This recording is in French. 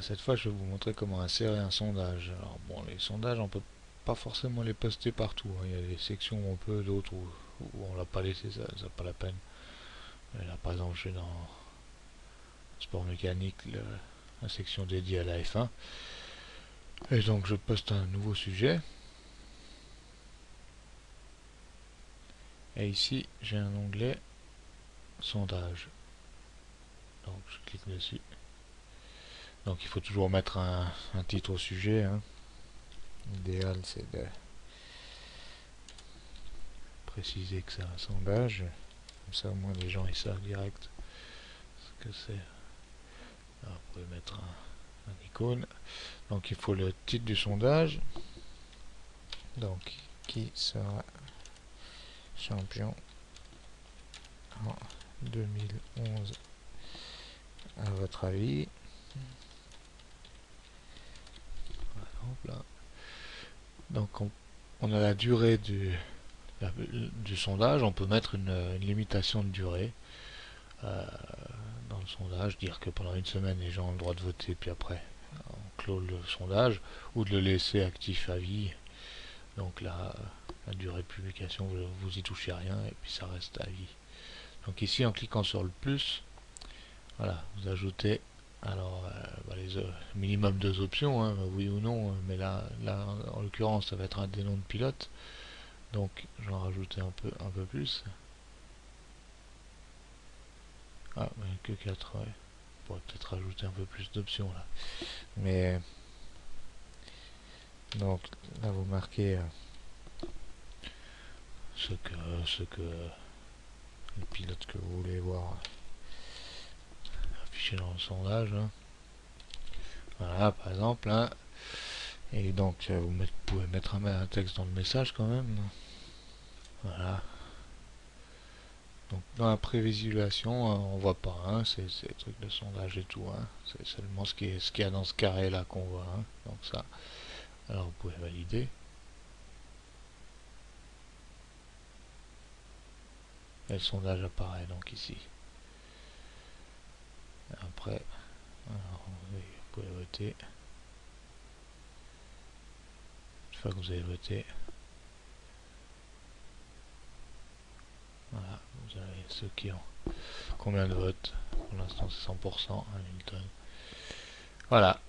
Cette fois, je vais vous montrer comment insérer un sondage. Alors bon, les sondages, on peut pas forcément les poster partout, hein. Il y a des sections où on peut, d'autres où on l'a pas laissé, ça n'a pas la peine. Et là, par exemple, je suis dans sport mécanique, la section dédiée à la F1. Et donc, je poste un nouveau sujet. Et ici, j'ai un onglet sondage. Donc, je clique dessus. Donc, il faut toujours mettre un titre au sujet, hein. L'idéal, c'est de préciser que c'est un sondage. Comme ça, au moins, les gens ils savent direct ce que c'est. Alors, vous pouvez mettre un icône. Donc, il faut le titre du sondage. Donc, qui sera champion en 2011 à votre avis? Par exemple, là. Donc, on a la durée du sondage. On peut mettre une limitation de durée dans le sondage, dire que pendant une semaine les gens ont le droit de voter, puis après on clôt le sondage, ou de le laisser actif à vie. Donc là, la durée de publication, vous y touchez rien, et puis ça reste à vie. Donc ici, en cliquant sur le plus, voilà, vous ajoutez alors les minimum deux options, hein, oui ou non, mais là en l'occurrence, ça va être un des noms de pilote. Donc j'en rajouter un peu plus. Ah, mais que 4, ouais. On pourrait peut-être rajouter un peu plus d'options là. Mais donc là vous marquez ce que les pilotes que vous voulez voir affichés dans le sondage, hein. Voilà, par exemple, hein. Et donc vous pouvez mettre un texte dans le message quand même. Voilà. Donc dans la prévisualisation, on voit pas, hein, c'est les trucs de sondage et tout, hein. C'est seulement ce qu'il y a dans ce carré là qu'on voit, hein. Donc ça, alors vous pouvez valider. Et le sondage apparaît donc ici. Après, alors, vous pouvez voter. Une fois que vous avez voté, voilà, vous avez ceux qui ont combien de votes. Pour l'instant, c'est 100%, Hamilton. Voilà.